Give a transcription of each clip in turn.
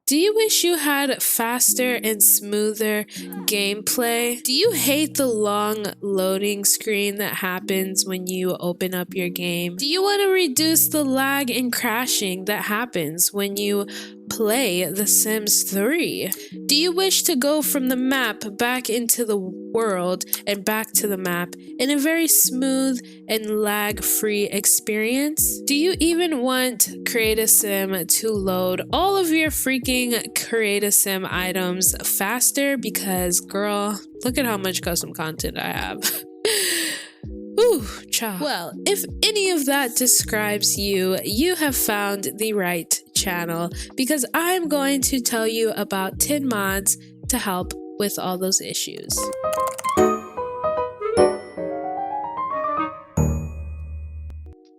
Do you wish you had faster and smoother gameplay? Do you hate the long loading screen that happens when you open up your game? Do you want to reduce the lag and crashing that happens when you play The Sims 3? Do you wish to go from the map back into the world and back to the map in a very smooth and lag-free experience? Do you even want Create a Sim to load all of your freaking Create a Sim items faster? Because girl, look at how much custom content I have. Ooh, cha. Well, if any of that describes you, you have found the right channel, because I'm going to tell you about 10 mods to help with all those issues.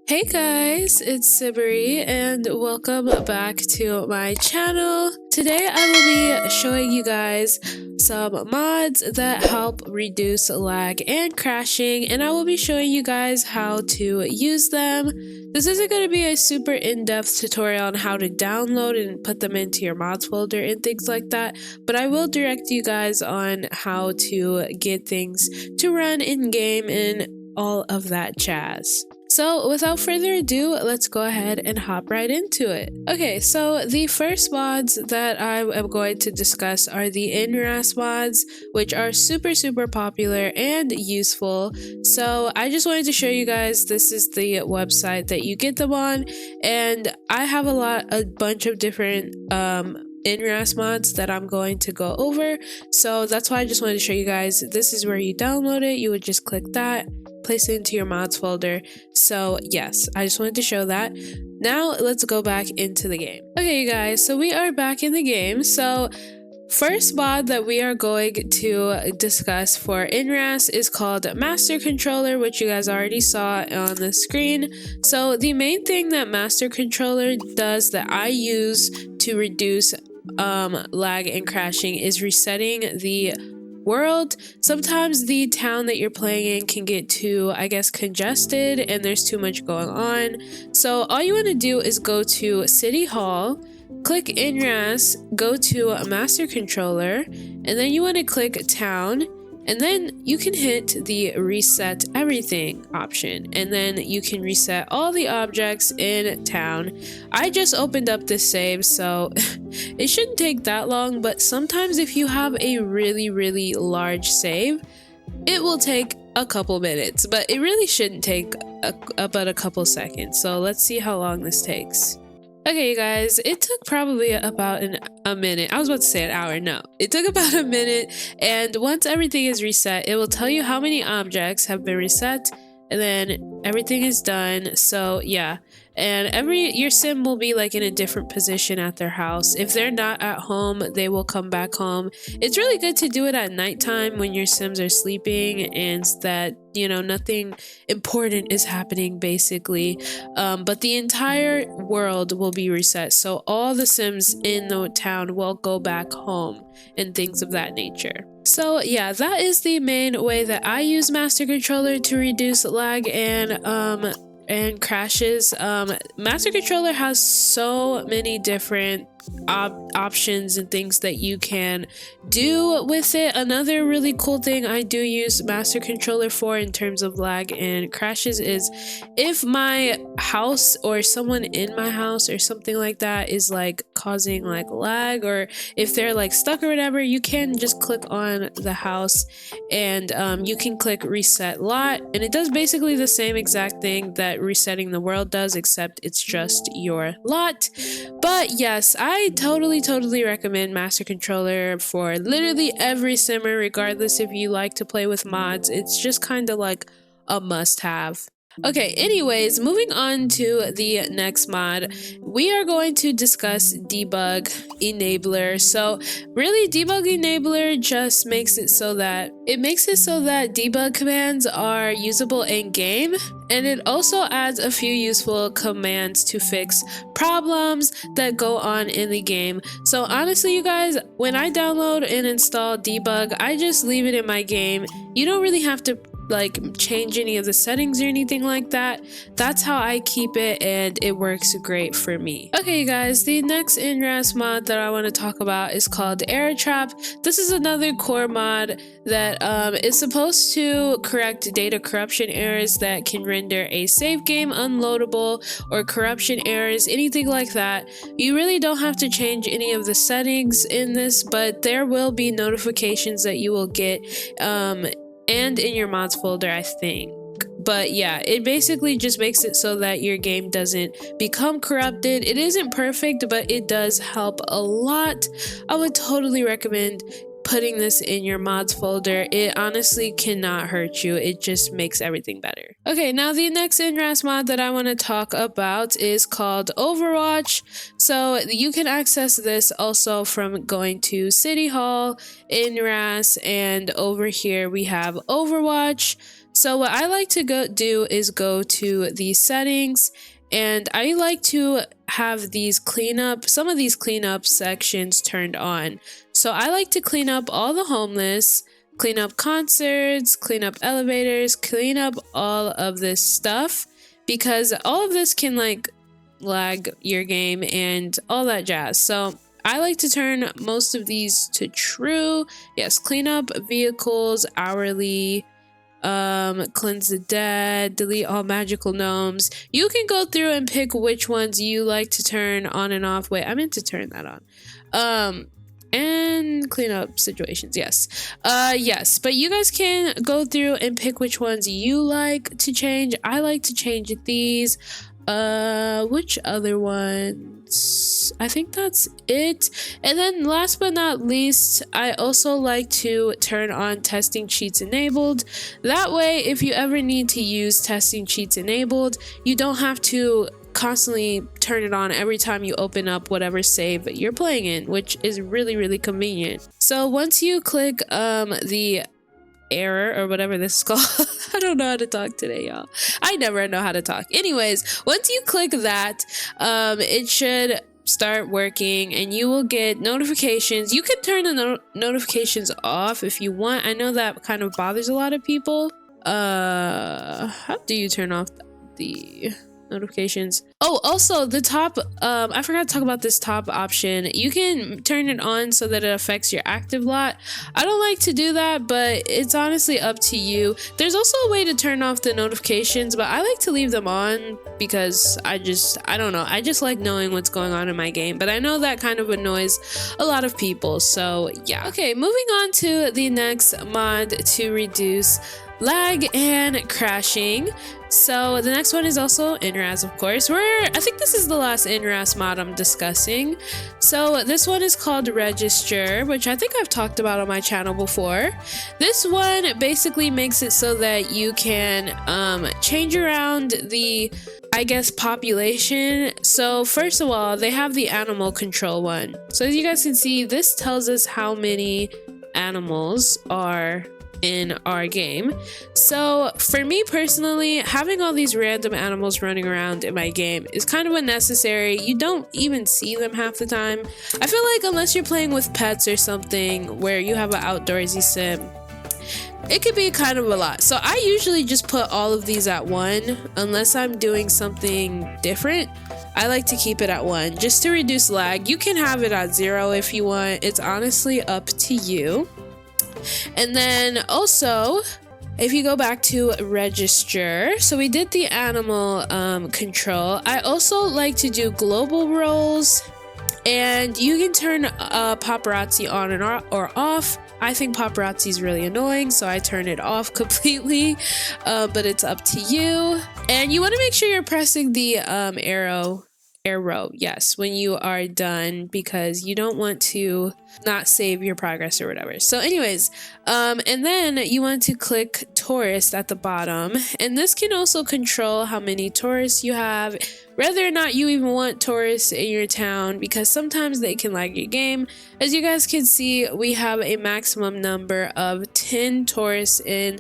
Hey guys, it's Siberi and welcome back to my channel. Today I will be showing you guys some mods that help reduce lag and crashing, and I will be showing you guys how to use them. This isn't going to be a super in-depth tutorial on how to download and put them into your mods folder and things like that, but I will direct you guys on how to get things to run in-game and all of that jazz. So without further ado, let's go ahead and hop right into it. Okay, so the first mods that I am going to discuss are the NRAAS mods, which are super popular and useful. So I just wanted to show you guys, this is the website that you get them on, and I have a bunch of different NRAAS mods that I'm going to go over. So that's why I just wanted to show you guys, this is where you download it. You would just click that, place it into your mods folder. So yes, I just wanted to show that. Now let's go back into the game. Okay, you guys, so we are back in the game. So first mod that we are going to discuss for NRAAS is called mastercontroller, which you guys already saw on the screen. So the main thing that mastercontroller does that I use to reduce lag and crashing is resetting the world. Sometimes the town that you're playing in can get too, I guess, congested and there's too much going on. So all you want to do is go to City Hall, click NRAAS, go to mastercontroller, and then you want to click town, and then you can hit the reset everything option, and then you can reset all the objects in town. I just opened up this save, so it shouldn't take that long, but sometimes if you have a really large save, it will take a couple minutes, but it really shouldn't take about a couple seconds. So let's see how long this takes. Okay, you guys, it took probably about a minute. I was about to say an hour. No, it took about a minute. And once everything is reset, it will tell you how many objects have been reset, and then everything is done. So yeah, and your sim will be like in a different position at their house. If they're not at home, they will come back home. It's really good to do it at nighttime when your sims are sleeping and that, you know, nothing important is happening basically, but the entire world will be reset, so all the sims in the town will go back home and things of that nature. So yeah, that is the main way that I use mastercontroller to reduce lag and crashes. Mastercontroller has so many different options and things that you can do with it. Another really cool thing I do use mastercontroller for in terms of lag and crashes is if my house or someone in my house or something like that is like causing like lag, or if they're like stuck or whatever, you can just click on the house and you can click reset lot, and it does basically the same exact thing that resetting the world does, except it's just your lot. But yes, I totally recommend mastercontroller for literally every simmer, regardless if you like to play with mods. It's just kind of like a must-have. Okay, anyways, moving on to the next mod, we are going to discuss debug enabler. So really, debug enabler just makes it so that debug commands are usable in game, and it also adds a few useful commands to fix problems that go on in the game. So honestly, you guys, when I download and install debug, I just leave it in my game. You don't really have to like change any of the settings or anything like that. That's how I keep it, and it works great for me. Okay, you guys, the next NRAAS mod that I want to talk about is called Error Trap. This is another core mod that is supposed to correct data corruption errors that can render a save game unloadable, or corruption errors, anything like that. You really don't have to change any of the settings in this, but there will be notifications that you will get and in your mods folder, I think. But yeah, it basically just makes it so that your game doesn't become corrupted. It isn't perfect, but it does help a lot. I would totally recommend putting this in your mods folder. It honestly cannot hurt you. It just makes everything better. Okay, now the next NRAAS mod that I want to talk about is called Overwatch. So you can access this also from going to City Hall, NRAAS, and over here we have Overwatch. So what I like to do is go to the settings, and I like to have some of these cleanup sections turned on. So I like to clean up all the homeless, clean up concerts, clean up elevators, clean up all of this stuff, because all of this can like lag your game and all that jazz. So I like to turn most of these to true. Yes, clean up vehicles hourly, cleanse the dead, delete all magical gnomes. You can go through and pick which ones you like to turn on and off. Wait, I meant to turn that on. And clean up situations. Yes. Yes, but you guys can go through and pick which ones you like to change. I like to change these. Which other ones? I think that's it. And then last but not least, I also like to turn on testing cheats enabled. That way, if you ever need to use testing cheats enabled, you don't have to constantly turn it on every time you open up whatever save you're playing in, which is really, really convenient. So once you click the error or whatever this is called, I don't know how to talk today, y'all. I never know how to talk. Anyways, once you click that, it should start working and you will get notifications. You can turn the notifications off if you want. I know that kind of bothers a lot of people. How do you turn off the notifications? Oh, also the top, I forgot to talk about this top option. You can turn it on so that it affects your active lot. I don't like to do that, but it's honestly up to you. There's also a way to turn off the notifications, but I like to leave them on because I don't know, I just like knowing what's going on in my game, but I know that kind of annoys a lot of people, so yeah. Okay, moving on to the next mod to reduce lag and crashing. So the next one is also NRAAS, of course. I think this is the last NRAAS mod I'm discussing. So this one is called Register, which I think I've talked about on my channel before. This one basically makes it so that you can change around the, I guess, population. So first of all, they have the animal control one. So as you guys can see, this tells us how many animals are in our game. So for me personally, having all these random animals running around in my game is kind of unnecessary. You don't even see them half the time. I feel like unless you're playing with pets or something where you have an outdoorsy sim, it could be kind of a lot. So I usually just put all of these at 1 unless I'm doing something different. I like to keep it at 1 just to reduce lag. You can have it at 0 if you want. It's honestly up to you. And then also, if you go back to Register, so we did the animal control. I also like to do global roles, and you can turn paparazzi on and or off. I think paparazzi is really annoying, so I turn it off completely, but it's up to you. And you want to make sure you're pressing the arrow, yes, when you are done, because you don't want to not save your progress or whatever. So anyways, and then you want to click tourist at the bottom, and this can also control how many tourists you have, whether or not you even want tourists in your town, because sometimes they can lag your game. As you guys can see, we have a maximum number of 10 tourists in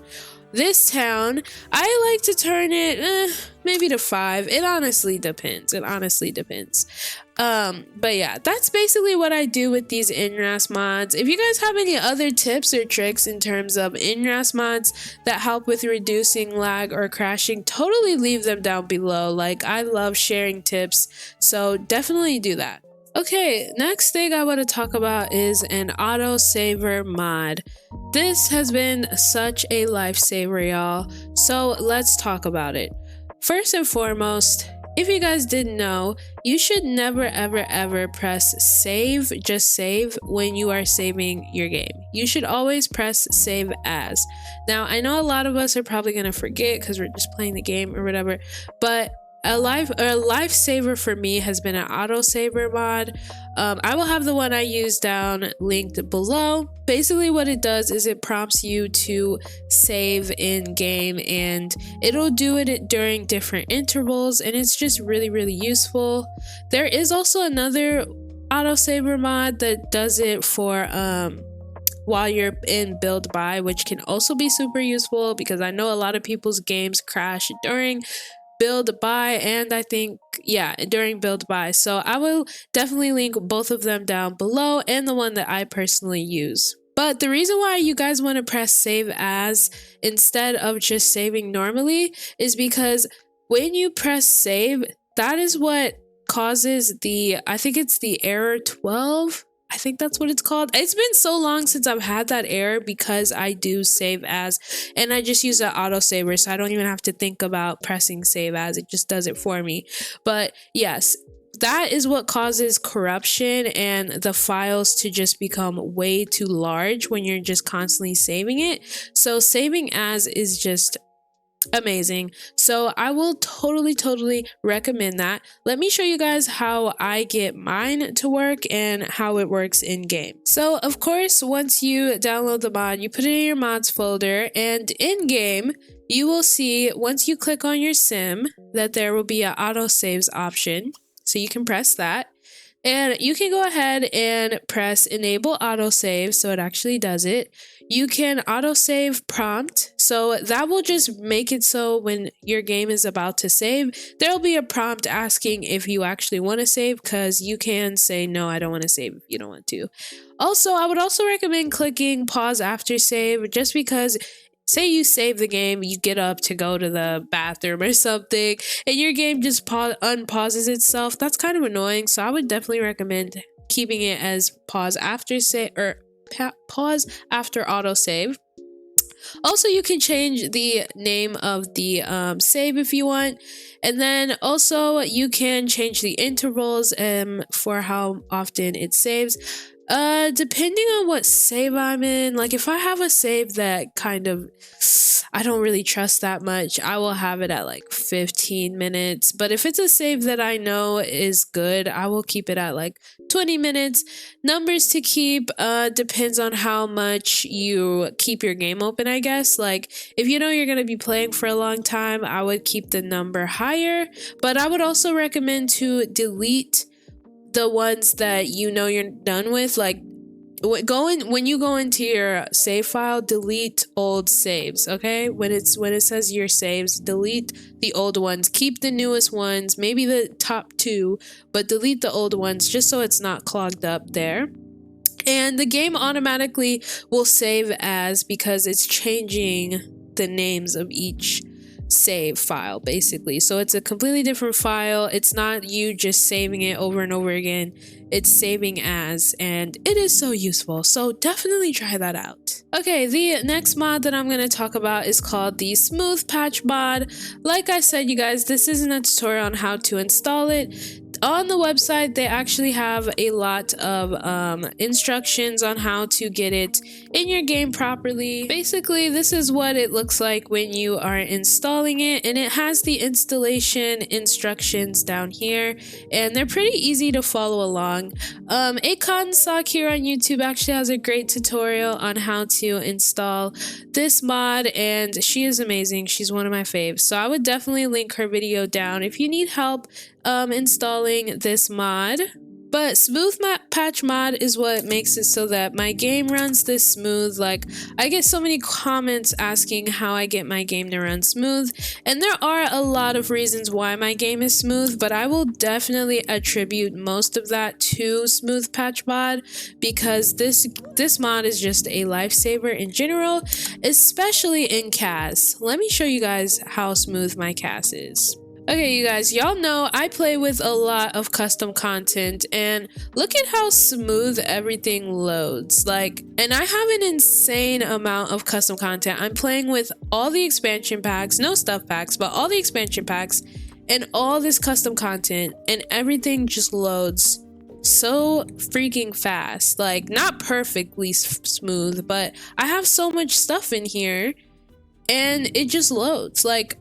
this town. I like to turn it maybe to 5. It honestly depends. But yeah, that's basically what I do with these NRAAS mods. If you guys have any other tips or tricks in terms of NRAAS mods that help with reducing lag or crashing, totally leave them down below. Like, I love sharing tips, so definitely do that. Okay, next thing I want to talk about is an autosaver mod. This has been such a lifesaver, y'all, so let's talk about it. First and foremost, if you guys didn't know, you should never ever press save, just save, when you are saving your game. You should always press save as. Now, I know a lot of us are probably going to forget because we're just playing the game or whatever, but a lifesaver for me has been an autosaver mod. I will have the one I use down linked below. Basically what it does is it prompts you to save in game, and it'll do it during different intervals, and it's just really useful. There is also another autosaver mod that does it for while you're in build by, which can also be super useful because I know a lot of people's games crash during build by, and I think, yeah, during build by. So I will definitely link both of them down below and the one that I personally use. But the reason why you guys want to press save as instead of just saving normally is because when you press save, that is what causes the, I think it's the error 12. I think that's what it's called. It's been so long since I've had that error because I do save as, and I just use an autosaver, so I don't even have to think about pressing save as. It just does it for me. But yes, that is what causes corruption and the files to just become way too large when you're just constantly saving it. So saving as is just amazing. So I will totally recommend that. Let me show you guys how I get mine to work and how it works in game. So of course, once you download the mod, you put it in your mods folder, and in game you will see, once you click on your sim, that there will be an autosaves option. So you can press that, and you can go ahead and press enable autosave, so it actually does it. You can autosave prompt, so that will just make it so when your game is about to save, there'll be a prompt asking if you actually want to save, because you can say no, I don't want to save if you don't want to. Also, I would also recommend clicking pause after save, just because say you save the game, you get up to go to the bathroom or something, and your game just unpauses itself. That's kind of annoying, so I would definitely recommend keeping it as pause after save, or pause after autosave. Also, you can change the name of the save if you want, and then also you can change the intervals for how often it saves. Depending on what save I'm in, like if I have a save that kind of I don't really trust that much, I will have it at like 15 minutes. But if it's a save that I know is good, I will keep it at like 20 minutes. Numbers to keep depends on how much you keep your game open, I guess. Like if you know you're going to be playing for a long time, I would keep the number higher. But I would also recommend to delete the ones that you know you're done with. Like when you go into your save file, delete old saves. Okay, when it says your saves, delete the old ones, keep the newest ones, maybe the top 2, but delete the old ones just so it's not clogged up there. And the game automatically will save as, because it's changing the names of each save file basically. So it's a completely different file. It's not you just saving it over and over again. It's saving as, and it is so useful. So definitely try that out. Okay, the next mod that I'm going to talk about is called the Smooth Patch mod. Like I said, you guys, this isn't a tutorial on how to install it. On the website, they actually have a lot of instructions on how to get it in your game properly. Basically, this is what it looks like when you are installing it, and it has the installation instructions down here, and they're pretty easy to follow along. Sock here on YouTube actually has a great tutorial on how to install this mod, and she is amazing. She's one of my faves, so I would definitely link her video down if you need help installing this mod. But patch mod is what makes it so that my game runs this smooth. Like, I get so many comments asking how I get my game to run smooth, and there are a lot of reasons why my game is smooth, but I will definitely attribute most of that to smooth patch mod, because this mod is just a lifesaver in general, especially in CAS. Let me show you guys how smooth my CAS is. Okay, you guys, y'all know I play with a lot of custom content, and look at how smooth everything loads. Like, and I have an insane amount of custom content. I'm playing with all the expansion packs, no stuff packs, but all the expansion packs and all this custom content, and everything just loads so freaking fast. Like, not perfectly smooth, but I have so much stuff in here and it just loads. Like,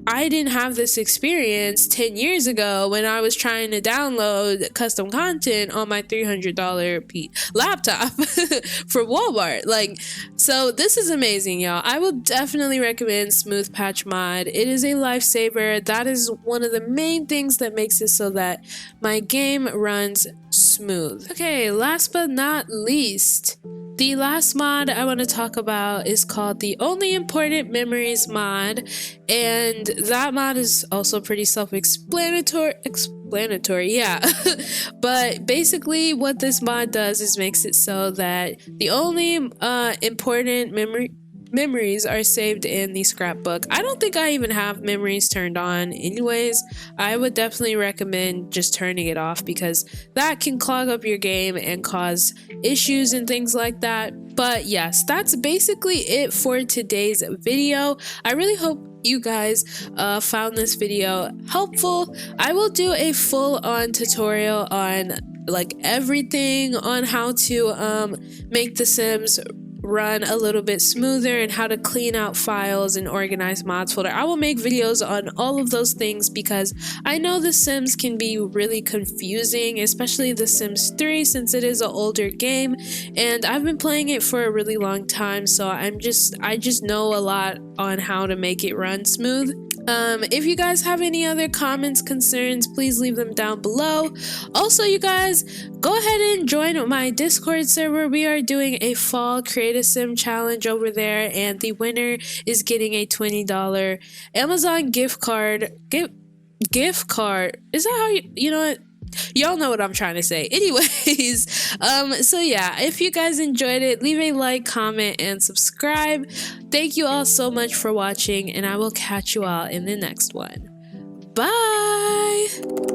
I didn't have this experience 10 years ago when I was trying to download custom content on my $300 laptop from Walmart. Like, so this is amazing, y'all. I will definitely recommend smooth patch mod. It is a lifesaver. That is one of the main things that makes it so that my game runs smooth. Okay, last but not least, the last mod I want to talk about is called the Only Important Memories mod, and that mod is also pretty self-explanatory. Yeah. But basically what this mod does is makes it so that the only important memories are saved in the scrapbook. I don't think I even have memories turned on anyways. I would definitely recommend just turning it off, because that can clog up your game and cause issues and things like that. But yes, that's basically it for today's video. I really hope you guys found this video helpful. I will do a full-on tutorial on like everything on how to make The Sims run a little bit smoother and how to clean out files and organize mods folder. I will make videos on all of those things, because I know The Sims can be really confusing, especially The Sims 3, since it is an older game and I've been playing it for a really long time, so I just know a lot on how to make it run smooth. If you guys have any other comments, concerns, please leave them down below. Also, you guys, go ahead and join my Discord server. We are doing a fall Create a Sim challenge over there, and the winner is getting a $20 Amazon gift card. Gift card. Is that how you know what? Y'all know what I'm trying to say. Anyways, so yeah, if you guys enjoyed it, leave a like, comment, and subscribe. Thank you all so much for watching, and I will catch you all in the next one. Bye!